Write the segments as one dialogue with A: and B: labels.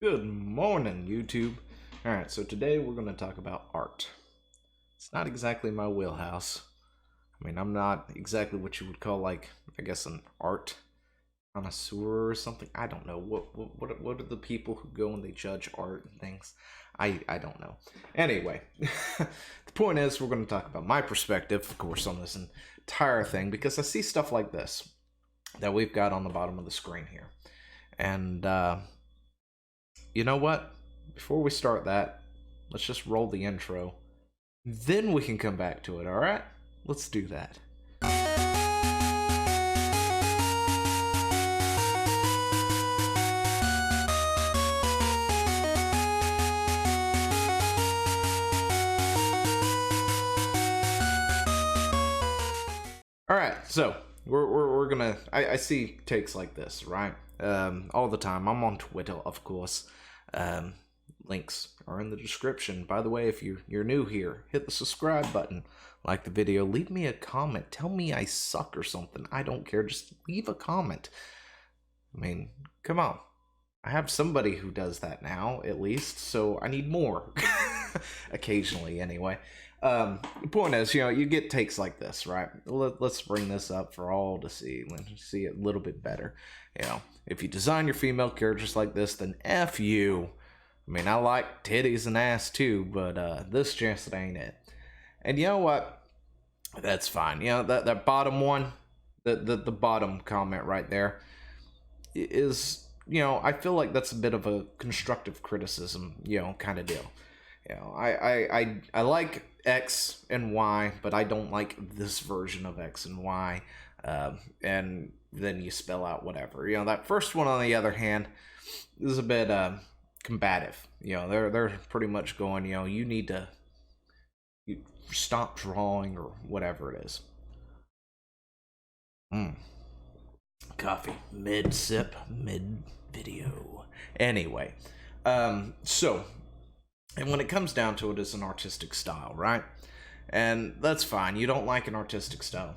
A: Good morning, YouTube. Alright, so today we're going to talk about art. It's not exactly my wheelhouse. I mean, I'm not exactly what you would call, like, I guess an art connoisseur or something. I don't know. What are the people who go and they judge art and things? I don't know. Anyway, the point is we're going to talk about my perspective, of course, on this entire thing, because I see stuff like this that we've got on the bottom of the screen here. And, you know what? Before we start that, let's just roll the intro. Then we can come back to it, alright? Let's do that. Alright, so we're gonna I see takes like this, right? All the time. I'm on Twitter, of course. Links are in the description. By the way, if you're new here, hit the subscribe button, like the video, leave me a comment, tell me I suck or something. I don't care, just leave a comment. I mean, come on. I have somebody who does that now, at least, so I need more. Occasionally, anyway. The point is, you get takes like this, right? Let's bring this up for all to see. Let's see it a little bit better. If you design your female characters like this, then F you. I mean, I like titties and ass too, but this just ain't it. And you know what? That's fine. That bottom one, the bottom comment right there is, I feel like that's a bit of a constructive criticism, kind of deal. I like X and Y, but I don't like this version of X and Y. And then you spell out whatever. That first one, on the other hand, is a bit combative. They're pretty much going, you need to stop drawing or whatever it is. Coffee. Mid-sip, mid-video. Anyway, so... And when it comes down to it, it's an artistic style, right? And that's fine. You don't like an artistic style.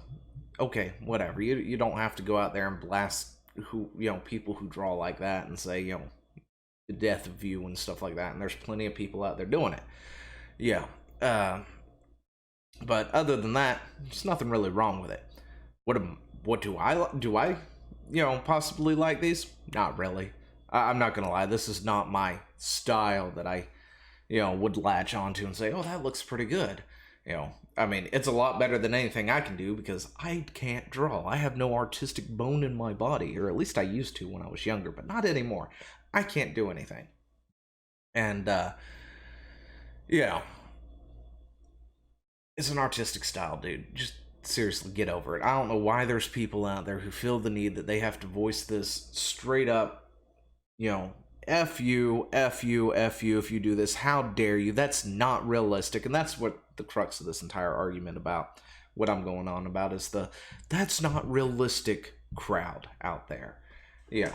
A: Okay, whatever. You don't have to go out there and blast people who draw like that and say, the death of you and stuff like that. And there's plenty of people out there doing it. Yeah. But other than that, there's nothing really wrong with it. What do I possibly like these? Not really. I'm not gonna lie. This is not my style that I would latch onto and say, oh, that looks pretty good. I mean, it's a lot better than anything I can do because I can't draw. I have no artistic bone in my body, or at least I used to when I was younger, but not anymore. I can't do anything. And, yeah. It's an artistic style, dude. Just seriously, get over it. I don't know why there's people out there who feel the need that they have to voice this straight up, F you, F you, F you if you do this. How dare you? That's not realistic. And that's what the crux of this entire argument about, what I'm going on about, is that's not realistic crowd out there. Yeah,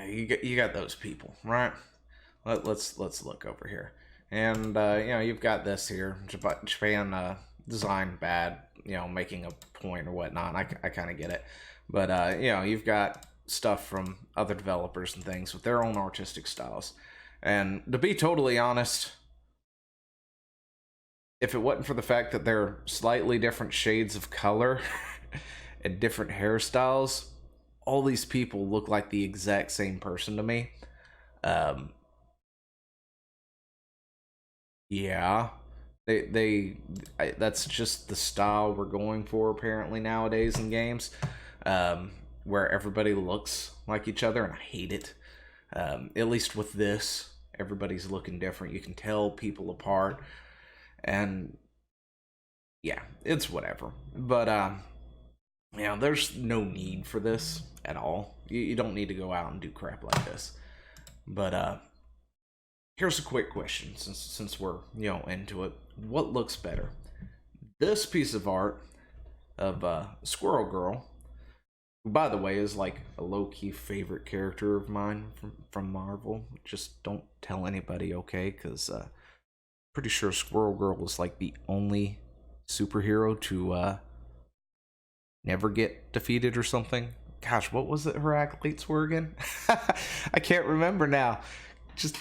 A: you got those people, right? Let's look over here. And, you've got this here. Japan design bad, making a point or whatnot. I kind of get it. But, you've got stuff from other developers and things with their own artistic styles. And to be totally honest, if it wasn't for the fact that they're slightly different shades of color and different hairstyles, all these people look like the exact same person to me. Yeah, that's just the style we're going for apparently nowadays in games. Where everybody looks like each other, and I hate it. At least with this, everybody's looking different. You can tell people apart, and yeah, it's whatever. But there's no need for this at all. You don't need to go out and do crap like this. But here's a quick question, since we're into it. What looks better? This piece of art of Squirrel Girl, who, by the way, is like a low-key favorite character of mine from Marvel. Just don't tell anybody, okay? Because pretty sure Squirrel Girl is like the only superhero to never get defeated or something. Gosh, what was it her accolades were again? I can't remember now. just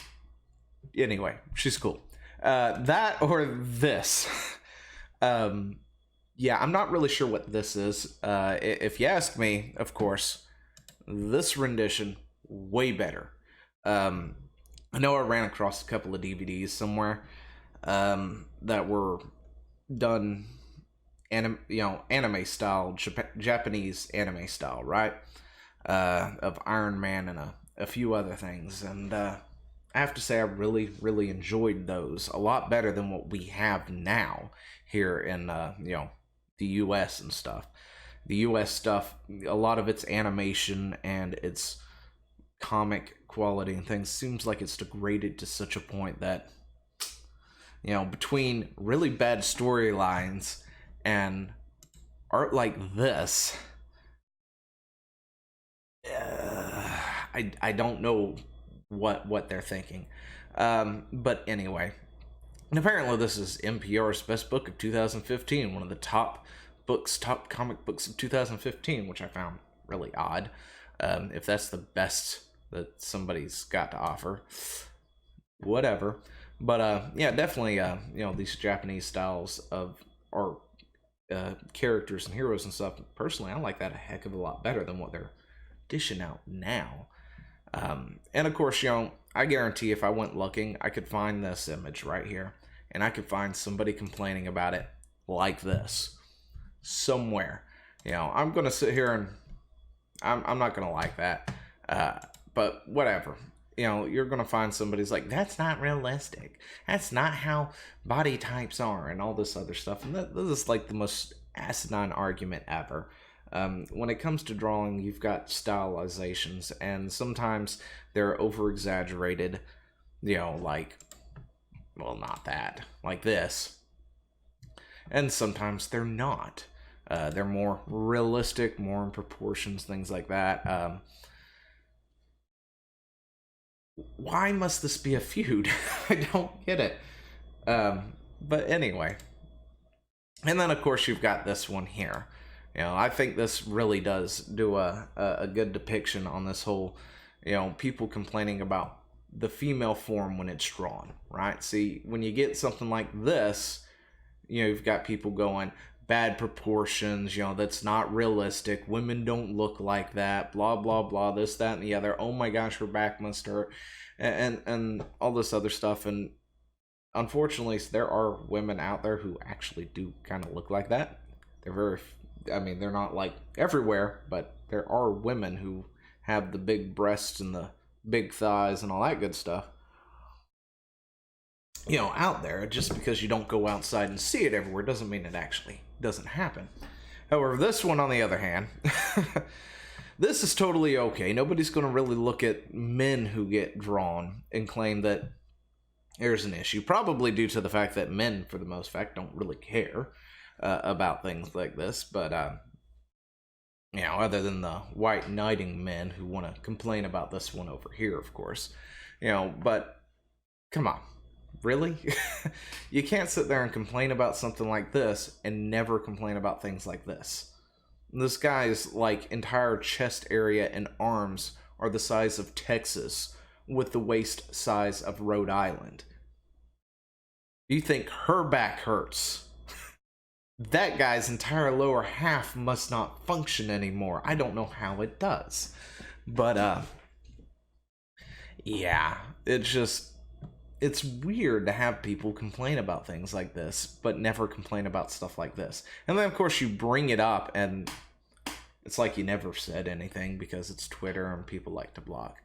A: anyway, she's cool. That or this. Yeah, I'm not really sure what this is. If you ask me, of course, this rendition way better. I know I ran across a couple of DVDs somewhere that were done anime style, Japanese anime style, right? Of Iron Man and a few other things, and I have to say I really, really enjoyed those a lot better than what we have now here in the U.S. and stuff. The U.S. stuff, a lot of its animation and its comic quality and things seems like it's degraded to such a point that, between really bad storylines and art like this, I don't know what they're thinking. But anyway, and apparently this is NPR's best book of 2015, one of the top comic books of 2015, which I found really odd. If that's the best that somebody's got to offer, whatever. But yeah, definitely these Japanese styles of art, characters and heroes and stuff, personally I like that a heck of a lot better than what they're dishing out now. And of course, I guarantee if I went looking, I could find this image right here, and I could find somebody complaining about it like this somewhere. I'm gonna sit here and I'm not gonna like that, but whatever. You're gonna find somebody's like, that's not realistic, that's not how body types are, and all this other stuff. And this is like the most asinine argument ever. When it comes to drawing, you've got stylizations, and sometimes they're over exaggerated, like, well, not that, like this, and sometimes they're not. They're more realistic, more in proportions, things like that. Why must this be a feud? I don't get it. But anyway, and then of course you've got this one here. I think this really does do a good depiction on this whole, people complaining about the female form when it's drawn, right? See, when you get something like this, you've got people going, bad proportions, that's not realistic, women don't look like that, blah, blah, blah, this, that, and the other, oh my gosh, her back must hurt, and all this other stuff. And unfortunately, there are women out there who actually do kind of look like that. They're not like everywhere, but there are women who have the big breasts and the big thighs and all that good stuff, out there. Just because you don't go outside and see it everywhere doesn't mean it actually doesn't happen. However, this one, on the other hand, this is totally okay. Nobody's going to really look at men who get drawn and claim that there's an issue, probably due to the fact that men, for the most part, don't really care about things like this. But other than the white knighting men who want to complain about this one over here, of course, but come on, really? You can't sit there and complain about something like this and never complain about things like this. This guy's like entire chest area and arms are the size of Texas with the waist size of Rhode Island. You think her back hurts? That guy's entire lower half must not function anymore. I don't know how it does. But, yeah, it's weird to have people complain about things like this, but never complain about stuff like this. And then, of course, you bring it up, and it's like you never said anything because it's Twitter and people like to block.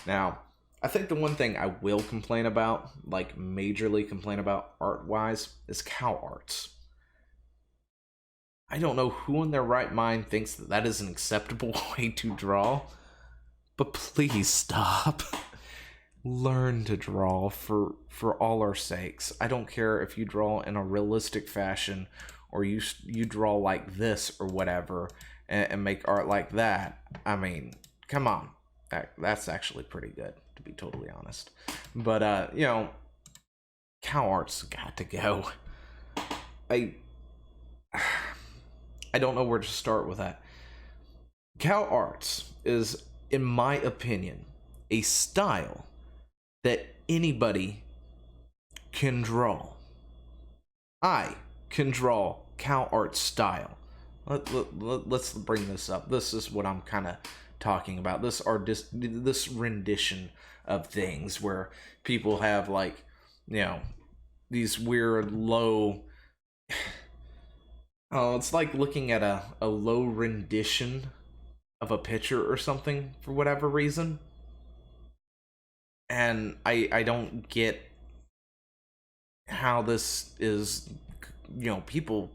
A: Now, I think the one thing I will complain about, like majorly complain about art-wise, is Calarts. I don't know who in their right mind thinks that that is an acceptable way to draw, but please stop. Learn to draw for all our sakes. I don't care if you draw in a realistic fashion or you draw like this or whatever and make art like that. I mean, come on. That's actually pretty good, to be totally honest. But, Calarts got to go. I don't know where to start with that. Calarts is, in my opinion, a style that anybody can draw. I can draw Calarts style. Let's bring this up. This is what I'm kind of talking about. This rendition of things where people have, like, you know, these weird low. Oh, it's like looking at a low rendition of a picture or something for whatever reason. And I don't get how this is, people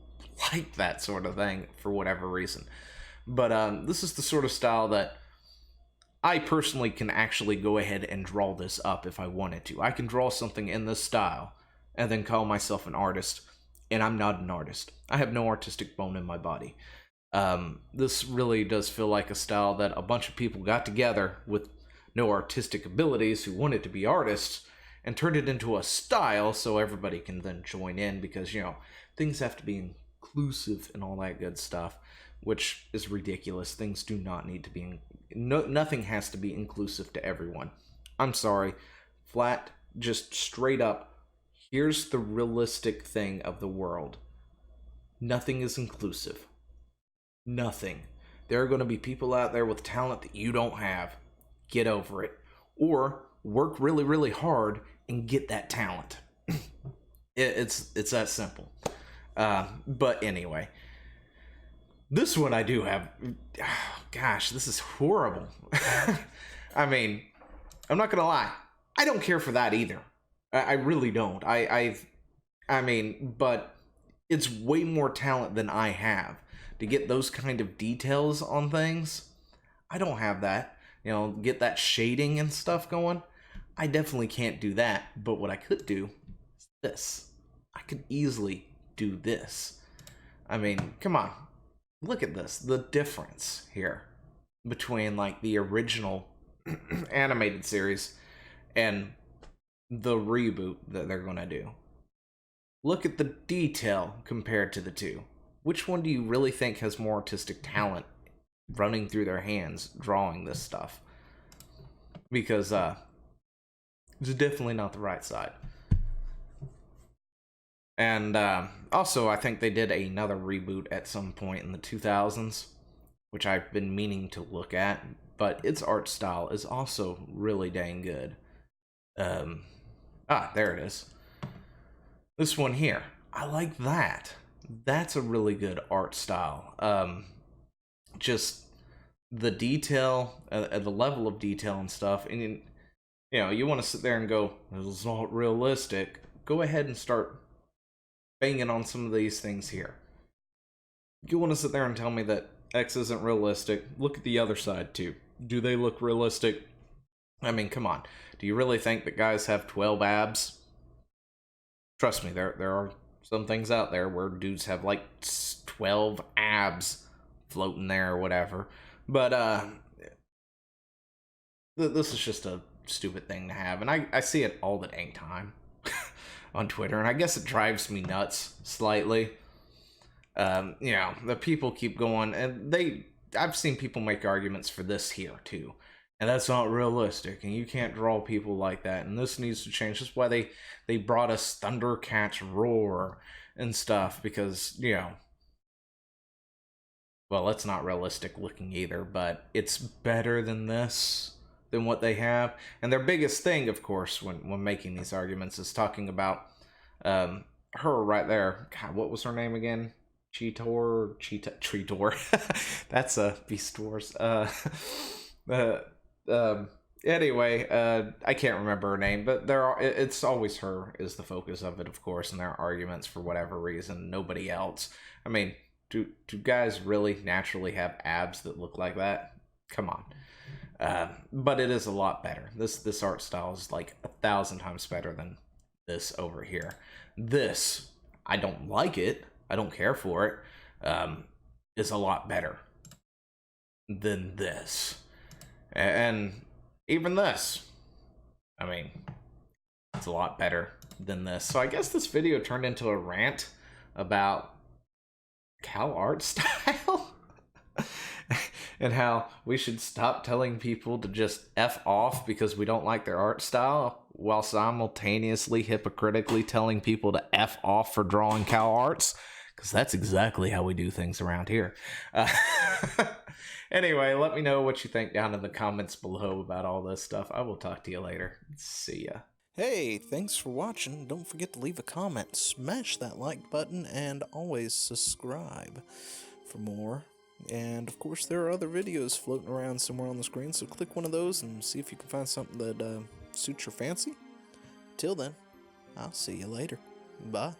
A: like that sort of thing for whatever reason. But this is the sort of style that I personally can actually go ahead and draw this up if I wanted to. I can draw something in this style and then call myself an artist, and I'm not an artist. I have no artistic bone in my body. This really does feel like a style that a bunch of people got together with no artistic abilities who wanted to be artists and turned it into a style so everybody can then join in, because, things have to be inclusive and all that good stuff, which is ridiculous. Things do not need to be, nothing has to be inclusive to everyone. I'm sorry. Flat, just straight up, here's the realistic thing of the world. Nothing is inclusive. Nothing. There are going to be people out there with talent that you don't have. Get over it. Or work really, really hard and get that talent. It's that simple. But anyway, this one I do have. Oh, gosh, this is horrible. I mean, I'm not gonna lie. I don't care for that either. I really don't. I mean, but it's way more talent than I have to get those kind of details on things. I don't have that. Get that shading and stuff going. I definitely can't do that. But what I could do is this. I could easily do this. I mean, come on. Look at this. The difference here between, like, the original animated series and the reboot that they're going to do. Look at the detail compared to the two. Which one do you really think has more artistic talent running through their hands drawing this stuff? Because it's definitely not the right side. And also, I think they did another reboot at some point in the 2000s, which I've been meaning to look at, but its art style is also really dang good. There it is. This one here. I like that. That's a really good art style. Just the detail, the level of detail and stuff, and you want to sit there and go, this is not realistic. Go ahead and start banging on some of these things here. You want to sit there and tell me that X isn't realistic? Look at the other side too. Do they look realistic? I mean, come on. Do you really think that guys have 12 abs? Trust me, there are some things out there where dudes have like 12 abs floating there or whatever. But this is just a stupid thing to have, and I see it all the dang time on Twitter, and I guess it drives me nuts slightly. The people keep going, and I've seen people make arguments for this here too, and that's not realistic, and you can't draw people like that, and this needs to change. That's why they brought us Thundercats Roar and stuff, because well, it's not realistic looking either, but it's better than what they have. And their biggest thing, of course, when making these arguments is talking about her right there. God, what was her name again? Treetor. That's a Beast Wars. Anyway, I can't remember her name, but it's always her is the focus of it, of course, and their arguments for whatever reason, nobody else. I mean, do guys really naturally have abs that look like that? Come on. But it is a lot better. This art style is like 1,000 times better than this over here. This, I don't like it. I don't care for it. Is a lot better than this. And even this, I mean, it's a lot better than this. So I guess this video turned into a rant about Calarts style. and how we should stop telling people to just F off because we don't like their art style, while simultaneously hypocritically telling people to F off for drawing Calarts, because that's exactly how we do things around here. Anyway, let me know what you think down in the comments below about all this stuff. I will talk to you later. See ya.
B: Hey, thanks for watching. Don't forget to leave a comment, smash that like button, and always subscribe for more. And of course, there are other videos floating around somewhere on the screen, so click one of those and see if you can find something that suits your fancy. Till then, I'll see you later. Bye.